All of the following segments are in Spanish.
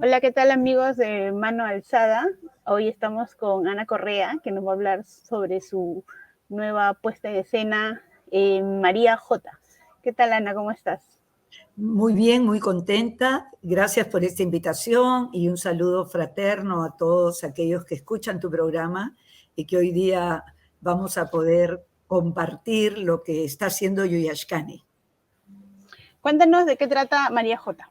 Hola, ¿qué tal amigos de Mano Alzada? Hoy estamos con Ana Correa, que nos va a hablar sobre su nueva puesta en escena, María J. ¿Qué tal, Ana? ¿Cómo estás? Muy bien, muy contenta. Gracias por esta invitación y un saludo fraterno a todos aquellos que escuchan tu programa y que hoy día vamos a poder compartir lo que está haciendo Yuyashkani. Cuéntanos de qué trata María J.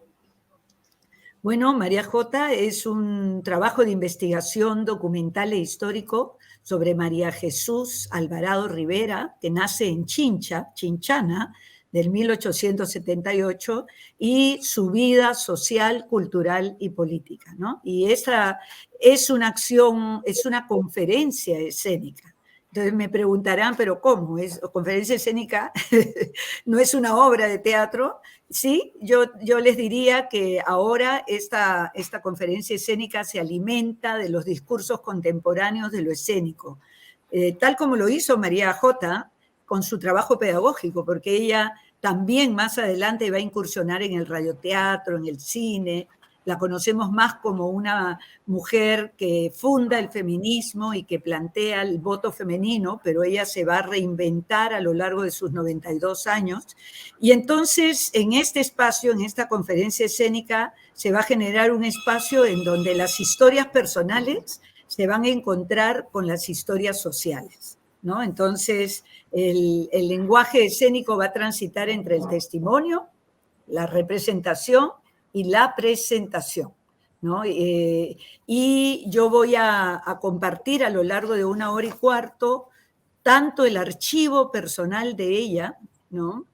Bueno, María J. es un trabajo de investigación documental e histórico sobre María Jesús Alvarado Rivera, que nace en Chinchana, del 1878, y su vida social, cultural y política, ¿no? Y esa es una acción, es una conferencia escénica. Entonces me preguntarán, ¿pero cómo? ¿Es conferencia escénica? ¿No es una obra de teatro? Sí, yo les diría que ahora esta conferencia escénica se alimenta de los discursos contemporáneos de lo escénico, tal como lo hizo María J. con su trabajo pedagógico, porque ella también más adelante va a incursionar en el radioteatro, en el cine. La conocemos más como una mujer que funda el feminismo y que plantea el voto femenino, pero ella se va a reinventar a lo largo de sus 92 años. Y entonces, en este espacio, en esta conferencia escénica, se va a generar un espacio en donde las historias personales se van a encontrar con las historias sociales, ¿no? Entonces, el lenguaje escénico va a transitar entre el testimonio, la representación y la presentación, ¿no? Y yo voy a compartir a lo largo de 1 hora y cuarto tanto el archivo personal de ella, ¿no?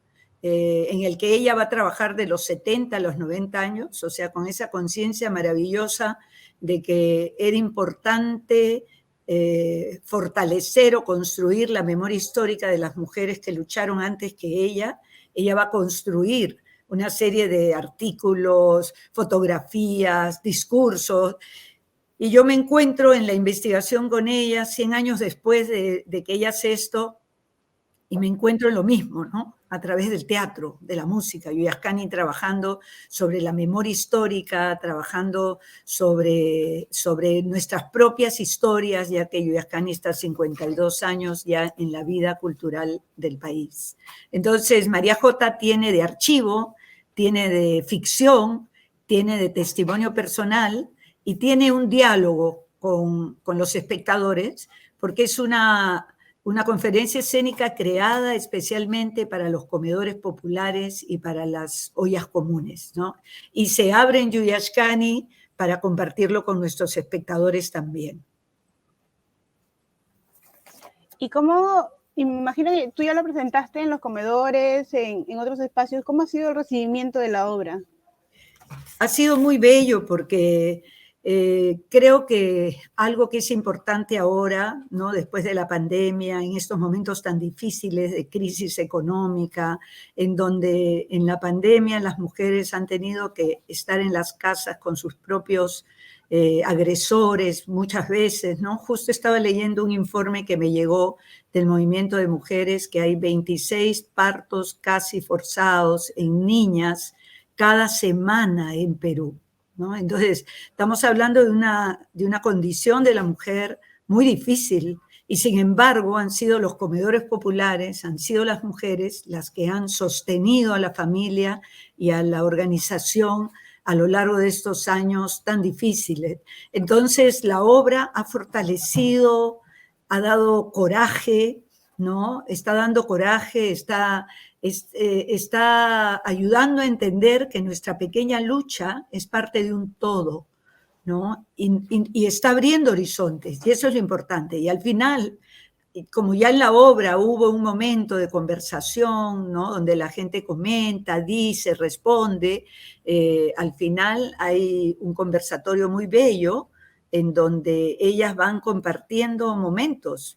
En el que ella va a trabajar de los 70 a los 90 años, o sea, con esa conciencia maravillosa de que era importante fortalecer o construir la memoria histórica de las mujeres que lucharon antes que ella. Ella va a construir una serie de artículos, fotografías, discursos, y yo me encuentro en la investigación con ella 100 años después de que ella hace esto, y me encuentro en lo mismo, ¿no? A través del teatro, de la música. Yuyashkani trabajando sobre la memoria histórica, trabajando sobre nuestras propias historias, ya que Yuyashkani está 52 años ya en la vida cultural del país. Entonces, María J. tiene de archivo, tiene de ficción, tiene de testimonio personal y tiene un diálogo con los espectadores, porque es una conferencia escénica creada especialmente para los comedores populares y para las ollas comunes, ¿no? Y se abre en Yuyashkani para compartirlo con nuestros espectadores también. ¿Y cómo, imagino que tú ya lo presentaste en los comedores, en otros espacios, cómo ha sido el recibimiento de la obra? Ha sido muy bello porque creo que algo que es importante ahora, ¿no? Después de la pandemia, en estos momentos tan difíciles de crisis económica, en donde en la pandemia las mujeres han tenido que estar en las casas con sus propios agresores muchas veces, ¿no? Justo estaba leyendo un informe que me llegó del movimiento de mujeres, que hay 26 partos casi forzados en niñas cada semana en Perú, ¿no? Entonces, estamos hablando de una condición de la mujer muy difícil, y sin embargo han sido los comedores populares, han sido las mujeres las que han sostenido a la familia y a la organización a lo largo de estos años tan difíciles. Entonces, la obra ha fortalecido, ha dado coraje, ¿no? Está dando coraje, está ayudando a entender que nuestra pequeña lucha es parte de un todo, ¿no? Y está abriendo horizontes, y eso es lo importante. Y al final, como ya en la obra hubo un momento de conversación, ¿no? Donde la gente comenta, dice, responde, al final hay un conversatorio muy bello en donde ellas van compartiendo momentos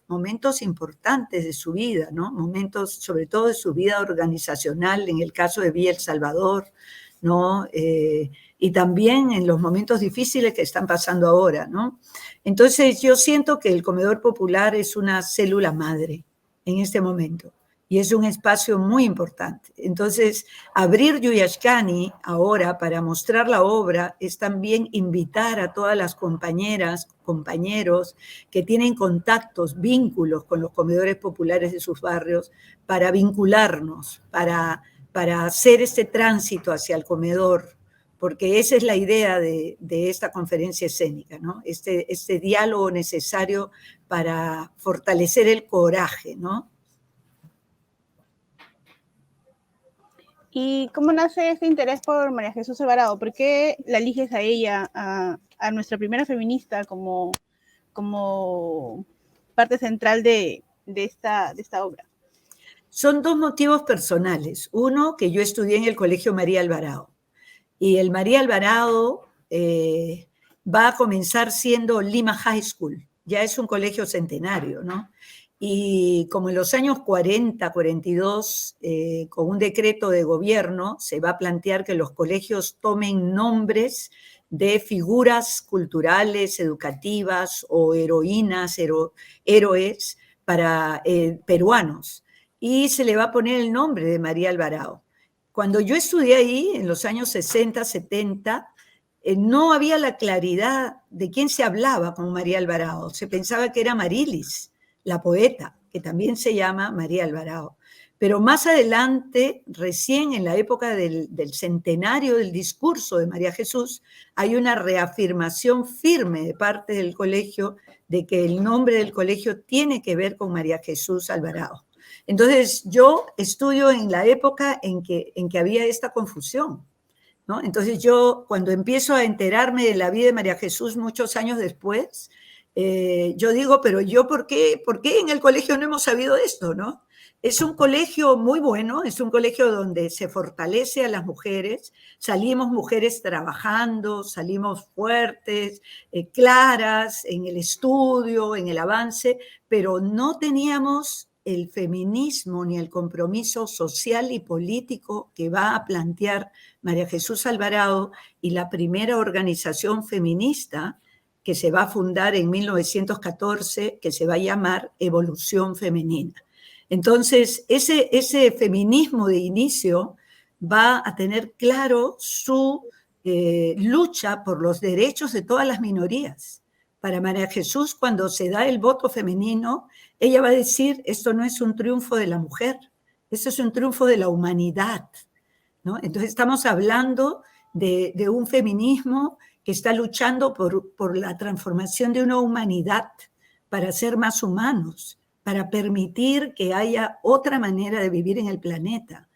importantes de su vida, ¿no? Momentos sobre todo de su vida organizacional, en el caso de Villa El Salvador, ¿no? Y también en los momentos difíciles que están pasando ahora, ¿no? Entonces yo siento que el comedor popular es una célula madre en este momento, y es un espacio muy importante. Entonces, abrir Yuyashkani ahora para mostrar la obra es también invitar a todas las compañeras, compañeros que tienen contactos, vínculos con los comedores populares de sus barrios, para vincularnos, para hacer este tránsito hacia el comedor, porque esa es la idea de esta conferencia escénica, ¿no? Este diálogo necesario para fortalecer el coraje, ¿no? ¿Y cómo nace este interés por María Jesús Alvarado? ¿Por qué la eliges a ella, a nuestra primera feminista, como parte central de esta obra? Son dos motivos personales. Uno, que yo estudié en el Colegio María Alvarado. Y el María Alvarado va a comenzar siendo Lima High School. Ya es un colegio centenario, ¿no? Y como en los años 40, 42, con un decreto de gobierno, se va a plantear que los colegios tomen nombres de figuras culturales, educativas o heroínas, héroes para peruanos. Y se le va a poner el nombre de María Alvarado. Cuando yo estudié ahí, en los años 60, 70, no había la claridad de quién se hablaba con María Alvarado. Se pensaba que era Marilis, la poeta, que también se llama María Alvarado. Pero más adelante, recién en la época del centenario del discurso de María Jesús, hay una reafirmación firme de parte del colegio de que el nombre del colegio tiene que ver con María Jesús Alvarado. Entonces, yo estudio en la época en que había esta confusión, ¿no? Entonces, yo cuando empiezo a enterarme de la vida de María Jesús muchos años después, yo digo, pero yo, ¿por qué en el colegio no hemos sabido esto, no? Es un colegio muy bueno, es un colegio donde se fortalece a las mujeres, salimos mujeres trabajando, salimos fuertes, claras en el estudio, en el avance, pero no teníamos el feminismo ni el compromiso social y político que va a plantear María Jesús Alvarado y la primera organización feminista que se va a fundar en 1914, que se va a llamar Evolución Femenina. Entonces, ese feminismo de inicio va a tener claro su lucha por los derechos de todas las minorías. Para María Jesús, cuando se da el voto femenino, ella va a decir, esto no es un triunfo de la mujer, esto es un triunfo de la humanidad, ¿no? Entonces estamos hablando de un feminismo que está luchando por la transformación de una humanidad para ser más humanos, para permitir que haya otra manera de vivir en el planeta.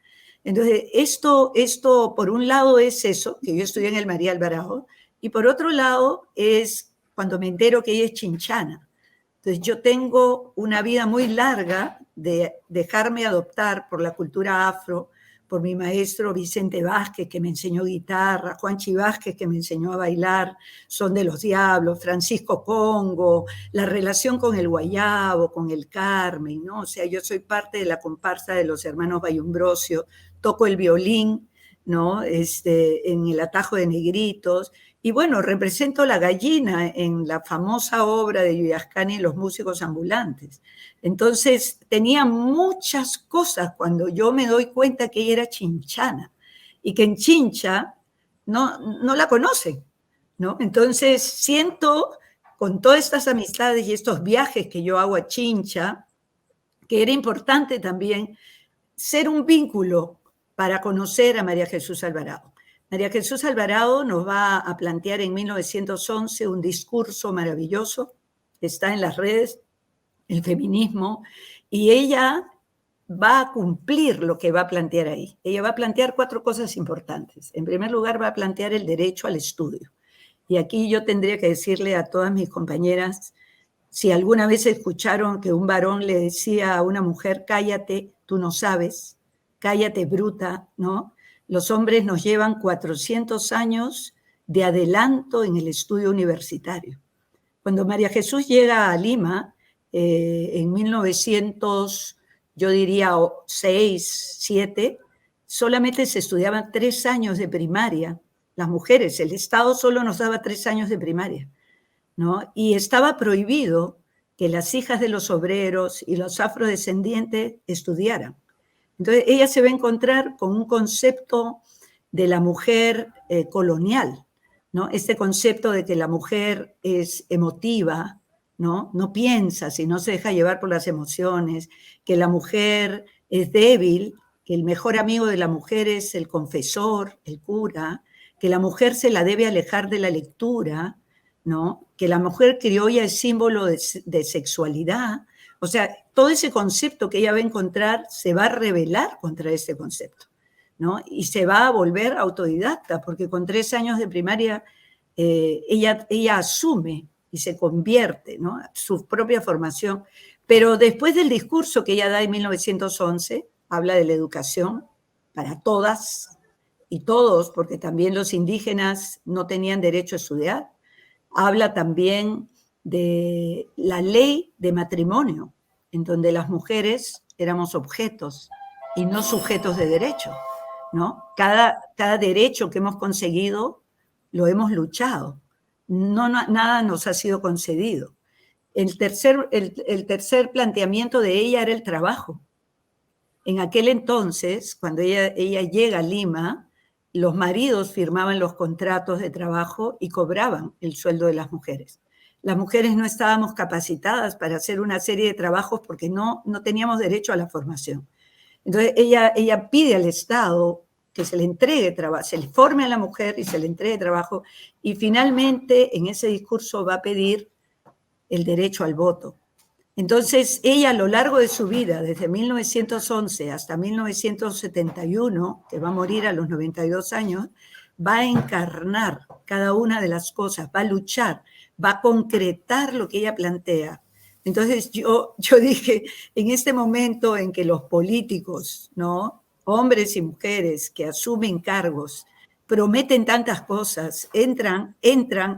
Entonces, esto por un lado es eso, que yo estudié en el María Alvarado, y por otro lado es cuando me entero que ella es chinchana. Entonces, yo tengo una vida muy larga de dejarme adoptar por la cultura afro, por mi maestro Vicente Vázquez, que me enseñó guitarra, Juanchi Vázquez, que me enseñó a bailar Son de los Diablos, Francisco Congo, la relación con el guayabo, con el Carmen, ¿no? O sea, yo soy parte de la comparsa de los hermanos Bayumbrosio, toco el violín, ¿no? En el Atajo de Negritos, y bueno, represento la gallina en la famosa obra de Yuyashkani y los músicos ambulantes. Entonces, tenía muchas cosas cuando yo me doy cuenta que ella era chinchana y que en Chincha no la conocen, ¿no? Entonces, siento con todas estas amistades y estos viajes que yo hago a Chincha, que era importante también ser un vínculo para conocer a María Jesús Alvarado. María Jesús Alvarado nos va a plantear en 1911 un discurso maravilloso, está en las redes, el feminismo, y ella va a cumplir lo que va a plantear ahí. Ella va a plantear 4 cosas importantes. En primer lugar, va a plantear el derecho al estudio. Y aquí yo tendría que decirle a todas mis compañeras, si alguna vez escucharon que un varón le decía a una mujer, cállate, tú no sabes, cállate, bruta, ¿no? Los hombres nos llevan 400 años de adelanto en el estudio universitario. Cuando María Jesús llega a Lima, en 1900, yo diría 6, 7, solamente se estudiaban 3 años de primaria. Las mujeres, el Estado solo nos daba 3 años de primaria, ¿no? Y estaba prohibido que las hijas de los obreros y los afrodescendientes estudiaran. Entonces ella se va a encontrar con un concepto de la mujer colonial, ¿no? Este concepto de que la mujer es emotiva, ¿no? No piensa, sino se deja llevar por las emociones, que la mujer es débil, que el mejor amigo de la mujer es el confesor, el cura, que la mujer se la debe alejar de la lectura, ¿no? Que la mujer criolla es símbolo de sexualidad. O sea, todo ese concepto que ella va a encontrar se va a rebelar contra ese concepto, ¿no? Y se va a volver autodidacta, porque con 3 años de primaria ella asume y se convierte, ¿no? Su propia formación. Pero después del discurso que ella da en 1911, habla de la educación para todas y todos, porque también los indígenas no tenían derecho a estudiar. Habla también de la ley de matrimonio, en donde las mujeres éramos objetos y no sujetos de derecho, ¿no? Cada derecho que hemos conseguido lo hemos luchado, nada nos ha sido concedido. El tercer planteamiento de ella era el trabajo. En aquel entonces, cuando ella llega a Lima, los maridos firmaban los contratos de trabajo y cobraban el sueldo de las mujeres. Las mujeres no estábamos capacitadas para hacer una serie de trabajos porque no teníamos derecho a la formación. Entonces ella pide al Estado que se le entregue trabajo, se le forme a la mujer y se le entregue trabajo, y finalmente en ese discurso va a pedir el derecho al voto. Entonces ella a lo largo de su vida, desde 1911 hasta 1971, que va a morir a los 92 años, va a encarnar cada una de las cosas, va a luchar, va a concretar lo que ella plantea. Entonces yo dije, en este momento en que los políticos, ¿no?, hombres y mujeres que asumen cargos, prometen tantas cosas, entran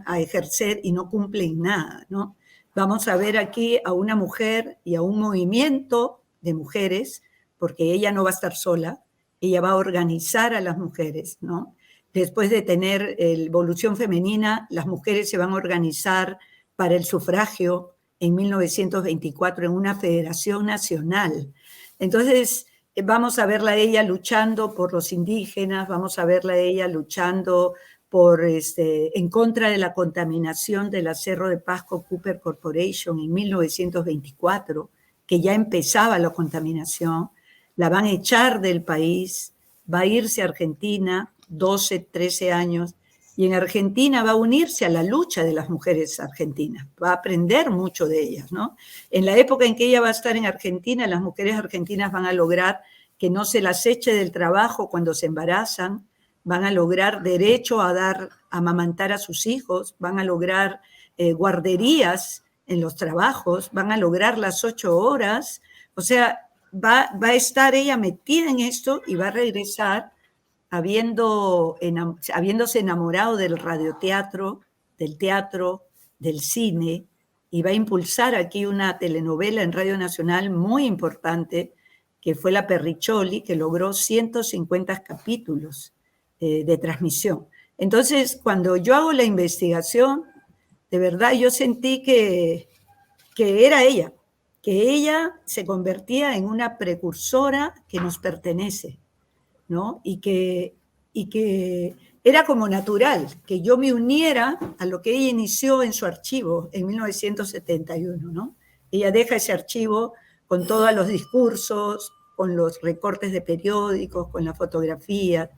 a ejercer y no cumplen nada, ¿no? Vamos a ver aquí a una mujer y a un movimiento de mujeres, porque ella no va a estar sola, ella va a organizar a las mujeres, ¿no? Después de tener evolución femenina, las mujeres se van a organizar para el sufragio en 1924 en una federación nacional. Entonces, vamos a verla a ella luchando por los indígenas, vamos a verla a ella luchando en contra de la contaminación del Cerro de Pasco Cooper Corporation en 1924, que ya empezaba la contaminación. La van a echar del país, va a irse a Argentina, 12, 13 años, y en Argentina va a unirse a la lucha de las mujeres argentinas, va a aprender mucho de ellas, ¿no? En la época en que ella va a estar en Argentina, las mujeres argentinas van a lograr que no se las eche del trabajo cuando se embarazan, van a lograr derecho a amamantar a sus hijos, van a lograr guarderías en los trabajos, van a lograr las 8 horas, o sea, va a estar ella metida en esto y va a regresar habiéndose enamorado del radioteatro, del teatro, del cine, y va a impulsar aquí una telenovela en Radio Nacional muy importante, que fue La Perricholi, que logró 150 capítulos de transmisión. Entonces, cuando yo hago la investigación, de verdad yo sentí que era ella, que ella se convertía en una precursora que nos pertenece, ¿no? Y que era como natural que yo me uniera a lo que ella inició en su archivo en 1971, ¿no? Ella deja ese archivo con todos los discursos, con los recortes de periódicos, con las fotografías.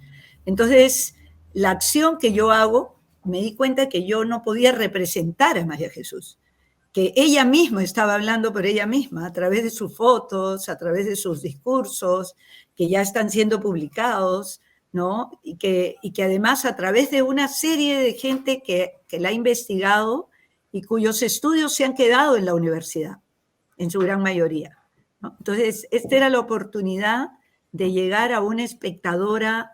Entonces, la acción que yo hago, me di cuenta que yo no podía representar a María Jesús, que ella misma estaba hablando por ella misma, a través de sus fotos, a través de sus discursos, que ya están siendo publicados, ¿no? Y que además a través de una serie de gente que la ha investigado y cuyos estudios se han quedado en la universidad, en su gran mayoría, ¿no? Entonces, esta era la oportunidad de llegar a una espectadora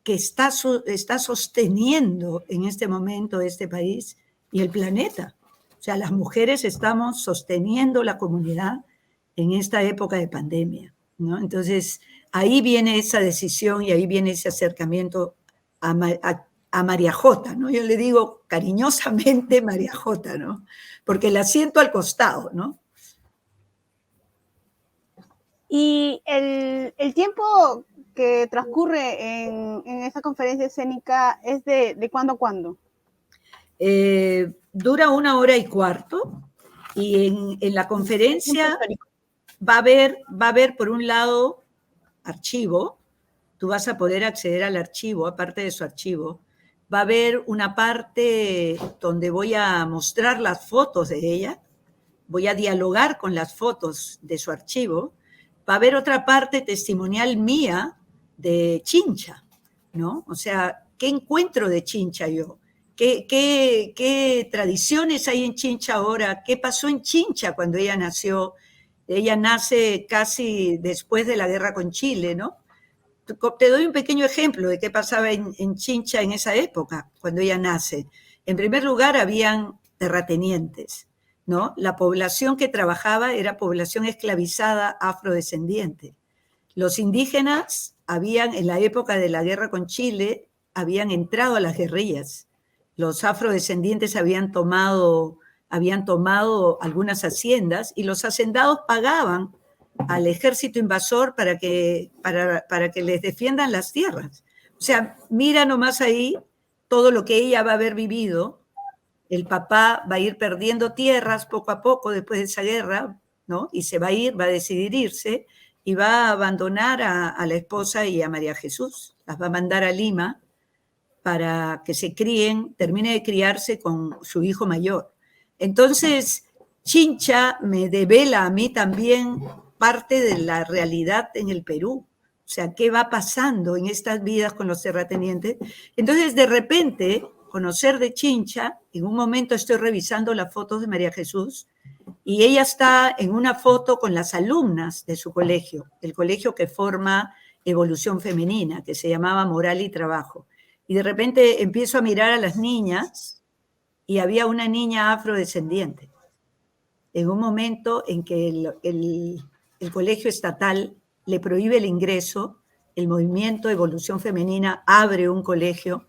que está sosteniendo en este momento este país y el planeta. O sea, las mujeres estamos sosteniendo la comunidad en esta época de pandemia, ¿no? Entonces, ahí viene esa decisión y ahí viene ese acercamiento a María J, ¿no? Yo le digo cariñosamente María J, ¿no? Porque la siento al costado, ¿no? Y el tiempo que transcurre en esa conferencia escénica es de cuándo a cuándo. Dura 1 hora y cuarto y en la conferencia va a haber por un lado archivo, tú vas a poder acceder al archivo, aparte de su archivo. Va a haber una parte donde voy a mostrar las fotos de ella, voy a dialogar con las fotos de su archivo. Va a haber otra parte testimonial mía de Chincha, ¿no? O sea, ¿qué encuentro de Chincha yo? ¿Qué tradiciones hay en Chincha ahora? ¿Qué pasó en Chincha cuando ella nació? Ella nace casi después de la guerra con Chile, ¿no? Te doy un pequeño ejemplo de qué pasaba en Chincha en esa época, cuando ella nace. En primer lugar, habían terratenientes, ¿no? La población que trabajaba era población esclavizada afrodescendiente. Los indígenas habían, en la época de la guerra con Chile, habían entrado a las guerrillas. Los afrodescendientes habían tomado algunas haciendas y los hacendados pagaban al ejército invasor para que les defiendan las tierras. O sea, mira nomás ahí todo lo que ella va a haber vivido. El papá va a ir perdiendo tierras poco a poco después de esa guerra, ¿no? Y se va a ir, va a decidir irse y va a abandonar a la esposa y a María Jesús. Las va a mandar a Lima para que se críen, termine de criarse con su hijo mayor. Entonces, Chincha me devela a mí también parte de la realidad en el Perú. O sea, ¿qué va pasando en estas vidas con los terratenientes? Entonces, de repente, conocer de Chincha, en un momento estoy revisando las fotos de María Jesús y ella está en una foto con las alumnas de su colegio, el colegio que forma Evolución Femenina, que se llamaba Moral y Trabajo. Y de repente empiezo a mirar a las niñas y había una niña afrodescendiente. En un momento en que el colegio estatal le prohíbe el ingreso, el movimiento Evolución Femenina abre un colegio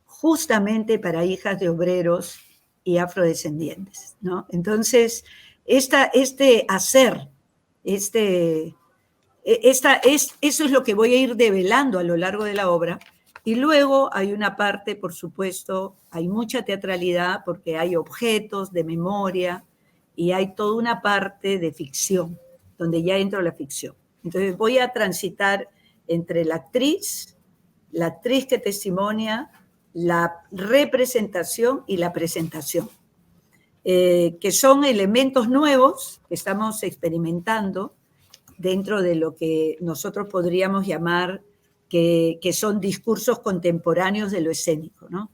justamente para hijas de obreros y afrodescendientes, ¿no? Entonces, este hacer, eso es lo que voy a ir develando a lo largo de la obra. Y luego hay una parte, por supuesto, hay mucha teatralidad porque hay objetos de memoria y hay toda una parte de ficción, donde ya entro la ficción. Entonces voy a transitar entre la actriz que testimonia, la representación y la presentación, que son elementos nuevos que estamos experimentando dentro de lo que nosotros podríamos llamar que son discursos contemporáneos de lo escénico, ¿no?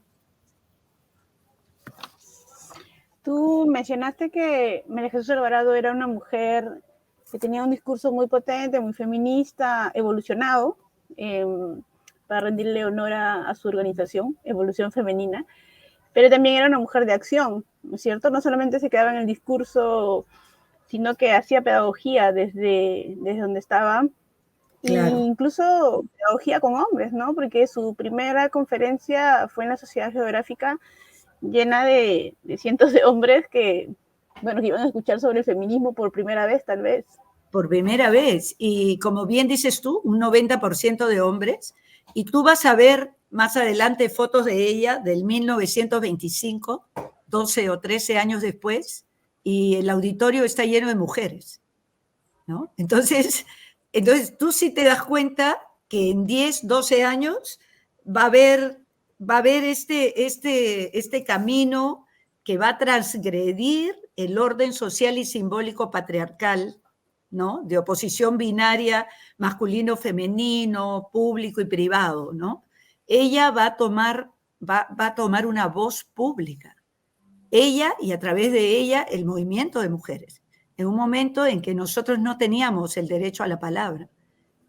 Tú mencionaste que María Jesús Alvarado era una mujer que tenía un discurso muy potente, muy feminista, evolucionado, para rendirle honor a su organización, Evolución Femenina, pero también era una mujer de acción, ¿no es cierto? No solamente se quedaba en el discurso, sino que hacía pedagogía desde donde estaba, Claro. e incluso pedagogía con hombres, ¿no? Porque su primera conferencia fue en la Sociedad Geográfica, llena de cientos de hombres que, bueno, que iban a escuchar sobre el feminismo por primera vez, tal vez. Por primera vez. Y como bien dices tú, un 90% de hombres. Y tú vas a ver más adelante fotos de ella del 1925, 12 o 13 años después, y el auditorio está lleno de mujeres, ¿no? Entonces tú sí te das cuenta que en 10, 12 años va a haber este camino que va a transgredir el orden social y simbólico patriarcal, ¿no? De oposición binaria masculino-femenino, público y privado, ¿no? Ella va a tomar una voz pública. Ella y a través de ella el movimiento de mujeres. En un momento en que nosotros no teníamos el derecho a la palabra,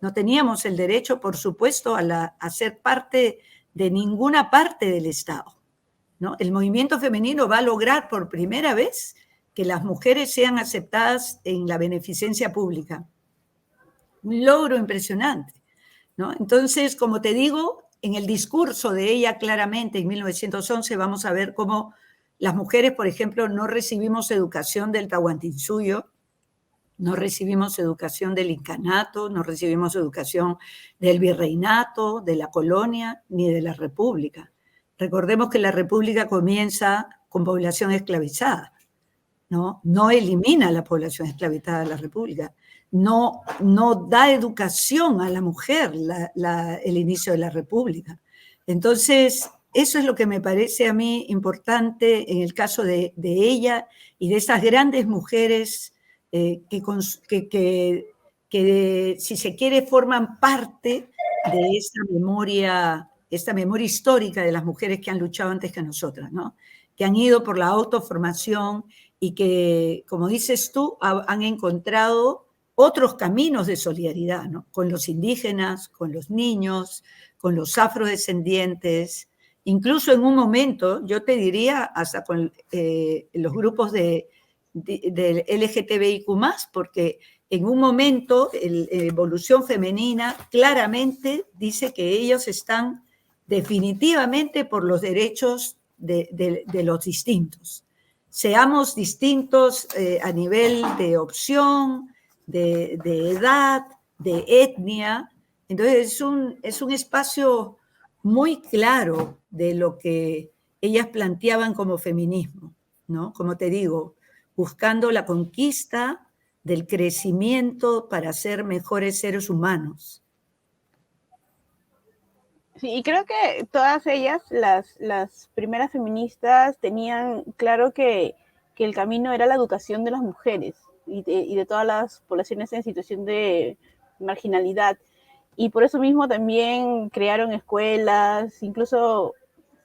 no teníamos el derecho, por supuesto, a ser parte de ninguna parte del Estado, ¿no? El movimiento femenino va a lograr por primera vez que las mujeres sean aceptadas en la beneficencia pública. Un logro impresionante, ¿no? Entonces, como te digo, en el discurso de ella claramente en 1911 vamos a ver cómo las mujeres, por ejemplo, no recibimos educación del Tahuantinsuyo, No recibimos educación del incanato, no recibimos educación del virreinato, de la colonia, ni de la república. Recordemos que la república comienza con población esclavizada, ¿no? No elimina la población esclavizada de la república, no da educación a la mujer el inicio de la república. Entonces, eso es lo que me parece a mí importante en el caso de ella y de esas grandes mujeres que, si se quiere, forman parte de esta memoria histórica de las mujeres que han luchado antes que nosotras, ¿no? Que han ido por la autoformación y que, como dices tú, han encontrado otros caminos de solidaridad, ¿no? Con los indígenas, con los niños, con los afrodescendientes, incluso en un momento, yo te diría, hasta con los grupos del LGTBIQ+, porque en un momento Evolución Femenina claramente dice que ellos están definitivamente por los derechos de los distintos. Seamos distintos a nivel de opción, de edad, de etnia. Entonces es un espacio muy claro de lo que ellas planteaban como feminismo, ¿no? Como te digo, buscando la conquista del crecimiento para ser mejores seres humanos. Sí, y creo que todas ellas, las primeras feministas, tenían claro que el camino era la educación de las mujeres y de todas las poblaciones en situación de marginalidad. Y por eso mismo también crearon escuelas, incluso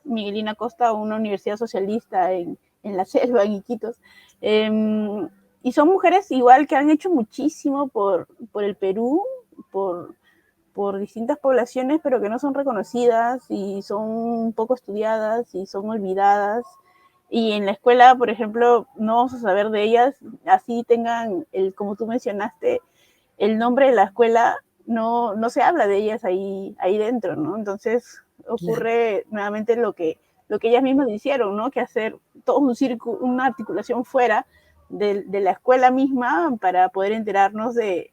Miguelina Costa, una universidad socialista en la selva, en Iquitos. Y son mujeres igual que han hecho muchísimo por el Perú, por distintas poblaciones, pero que no son reconocidas y son poco estudiadas y son olvidadas. Y en la escuela, por ejemplo, no vamos a saber de ellas, así tengan, como tú mencionaste, el nombre de la escuela, no se habla de ellas ahí dentro, ¿no? Entonces ocurre nuevamente lo que ellas mismas hicieron, ¿no? Que hacer todo un círculo, una articulación fuera de la escuela misma para poder enterarnos de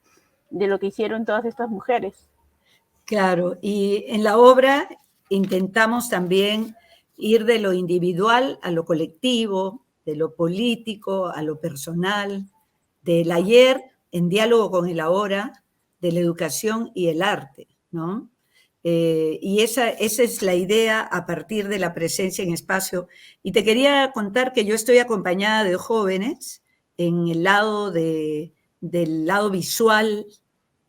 lo que hicieron todas estas mujeres. Claro, y en la obra intentamos también ir de lo individual a lo colectivo, de lo político a lo personal, del ayer en diálogo con el ahora, de la educación y el arte, ¿no? Y esa es la idea a partir de la presencia en espacio. Y te quería contar que yo estoy acompañada de jóvenes en el lado del lado visual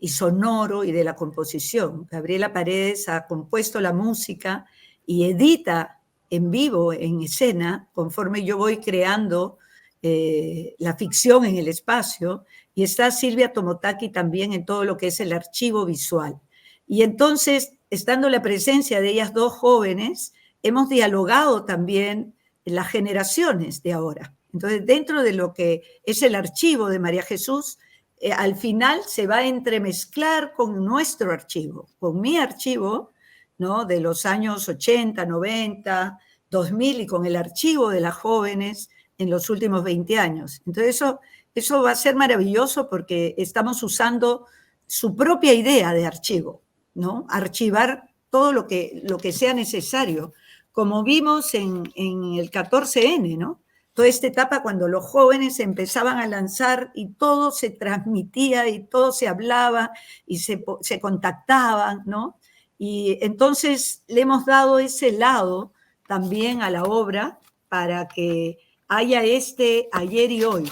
y sonoro y de la composición. Gabriela Paredes ha compuesto la música y edita en vivo, en escena, conforme yo voy creando la ficción en el espacio, y está Silvia Tomotaki también en todo lo que es el archivo visual. Y entonces, estando la presencia de ellas dos jóvenes, hemos dialogado también las generaciones de ahora. Entonces, dentro de lo que es el archivo de María Jesús, al final se va a entremezclar con nuestro archivo, con mi archivo, ¿no? De los años 80, 90, 2000 y con el archivo de las jóvenes en los últimos 20 años. Entonces eso va a ser maravilloso porque estamos usando su propia idea de archivo, ¿no? Archivar todo lo que sea necesario, como vimos en el 14N, ¿no? Toda esta etapa cuando los jóvenes empezaban a lanzar y todo se transmitía y todo se hablaba y se contactaban, ¿no? Y entonces le hemos dado ese lado también a la obra para que haya este ayer y hoy,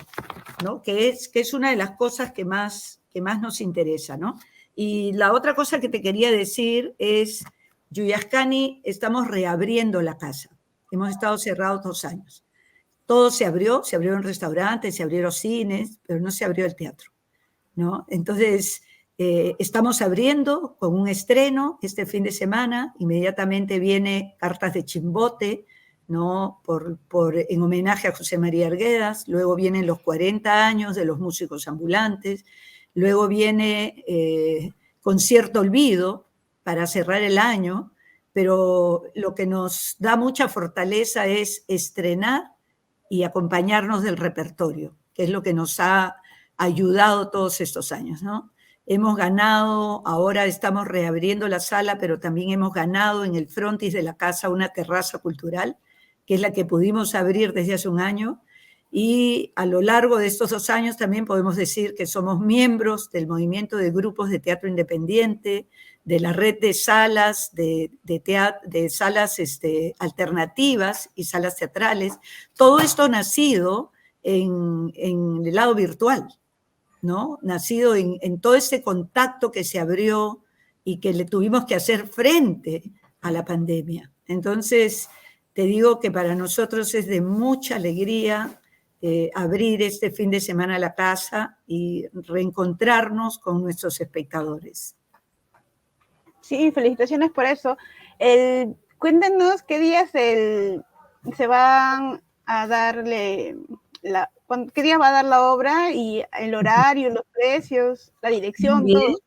¿no? Que es una de las cosas que más nos interesa, ¿no? Y la otra cosa que te quería decir es, Yuyascani, estamos reabriendo la casa. Hemos estado cerrados 2 años. Todo se abrieron restaurantes, se abrieron cines, pero no se abrió el teatro, ¿no? Entonces, estamos abriendo con un estreno este fin de semana, inmediatamente viene Cartas de Chimbote, ¿no? En homenaje a José María Arguedas, luego vienen los 40 años de los músicos ambulantes, luego viene Concierto Olvido para cerrar el año, pero lo que nos da mucha fortaleza es estrenar y acompañarnos del repertorio, que es lo que nos ha ayudado todos estos años, ¿no? Hemos ganado, ahora estamos reabriendo la sala, pero también hemos ganado en el frontis de la casa una terraza cultural, que es la que pudimos abrir desde hace un año, y a lo largo de estos 2 años también podemos decir que somos miembros del movimiento de grupos de teatro independiente, de la red de salas, de salas alternativas y salas teatrales. Todo esto nacido en el lado virtual, ¿no? Nacido en todo ese contacto que se abrió y que le tuvimos que hacer frente a la pandemia. Entonces, te digo que para nosotros es de mucha alegría abrir este fin de semana la casa y reencontrarnos con nuestros espectadores. Sí, felicitaciones por eso. Cuéntenos qué días se van a darle qué días va a dar la obra y el horario, los precios, la dirección, todo.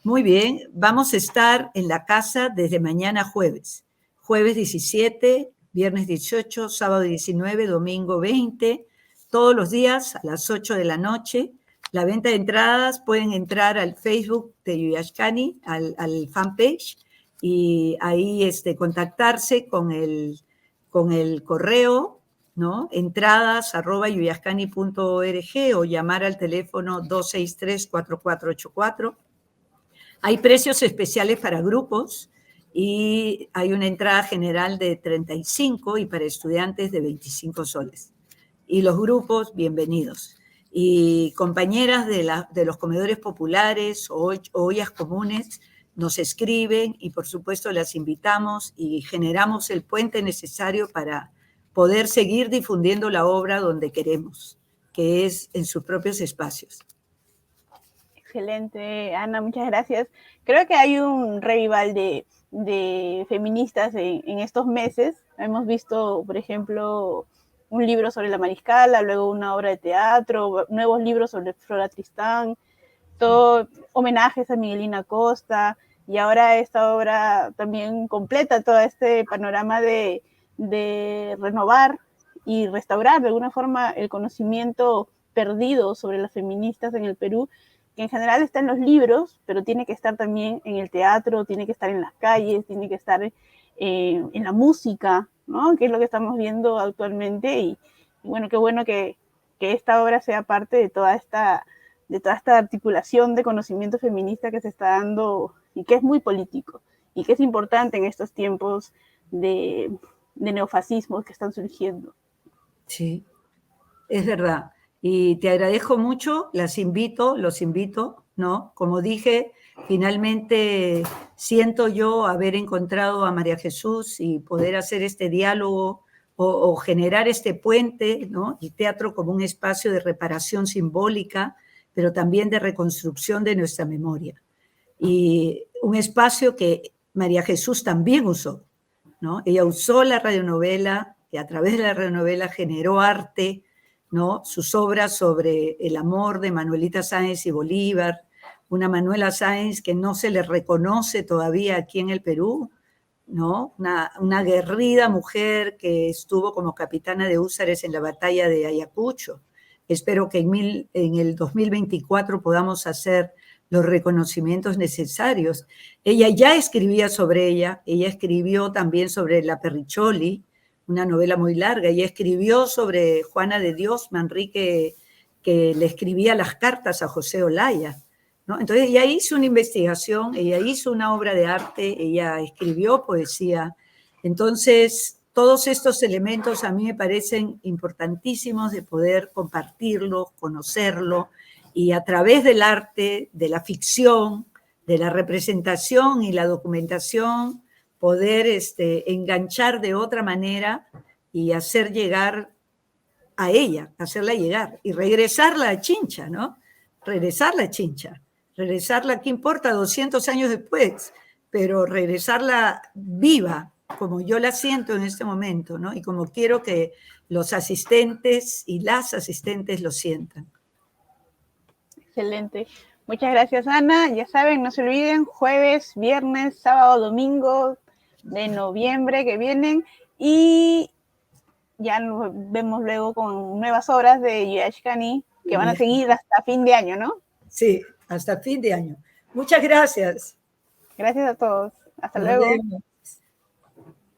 Muy bien, vamos a estar en la casa desde mañana jueves 17, viernes 18, sábado 19, domingo 20, todos los días a las 8 de la noche. La venta de entradas pueden entrar al Facebook de Yuyashkani, al fanpage, y ahí contactarse con el correo, ¿no? entradas@yuyashkani.org o llamar al teléfono 263-4484. Hay precios especiales para grupos y hay una entrada general de 35 y para estudiantes de 25 soles. Y los grupos, bienvenidos. Y compañeras de los comedores populares o ollas comunes nos escriben y por supuesto las invitamos y generamos el puente necesario para poder seguir difundiendo la obra donde queremos, que es en sus propios espacios. Excelente, Ana, muchas gracias. Creo que hay un revival de feministas en estos meses. Hemos visto, por ejemplo, un libro sobre la Mariscala, luego una obra de teatro, nuevos libros sobre Flora Tristán, todo, homenajes a Miguelina Costa, y ahora esta obra también completa todo este panorama de renovar y restaurar de alguna forma el conocimiento perdido sobre las feministas en el Perú, que en general está en los libros, pero tiene que estar también en el teatro, tiene que estar en las calles, tiene que estar en la música, ¿no? Que es lo que estamos viendo actualmente. Y bueno que esta obra sea parte de toda esta articulación de conocimiento feminista que se está dando y que es muy político y que es importante en estos tiempos de neofascismos que están surgiendo. Sí, es verdad. Y te agradezco mucho, los invito, ¿no? Como dije, finalmente siento yo haber encontrado a María Jesús y poder hacer este diálogo o generar este puente, ¿no? El teatro como un espacio de reparación simbólica, pero también de reconstrucción de nuestra memoria. Y un espacio que María Jesús también usó, ¿no? Ella usó la radionovela y a través de la radionovela generó arte, ¿no? Sus obras sobre el amor de Manuelita Sáenz y Bolívar, una Manuela Sáenz que no se le reconoce todavía aquí en el Perú, ¿no? Una aguerrida mujer que estuvo como capitana de húsares en la batalla de Ayacucho. Espero que en el 2024 podamos hacer los reconocimientos necesarios. Ella ya escribía sobre ella escribió también sobre la Perricholi, una novela muy larga, ella escribió sobre Juana de Dios, Manrique, que le escribía las cartas a José Olaya, ¿no? Entonces ella hizo una investigación, ella hizo una obra de arte, ella escribió poesía. Entonces, todos estos elementos a mí me parecen importantísimos de poder compartirlo, conocerlo, y a través del arte, de la ficción, de la representación y la documentación, poder enganchar de otra manera y hacer llegar a ella, hacerla llegar y regresarla a Chincha, ¿no? Regresarla a Chincha, regresarla, ¿qué importa? 200 años después, pero regresarla viva, como yo la siento en este momento, ¿no? Y como quiero que los asistentes y las asistentes lo sientan. Excelente. Muchas gracias, Ana. Ya saben, no se olviden, jueves, viernes, sábado, domingo de noviembre que vienen. Y ya nos vemos luego con nuevas obras de Yuyashkani que van a seguir hasta fin de año, ¿no? Sí, hasta fin de año. Muchas gracias. Gracias a todos. Hasta Nos luego. vemos.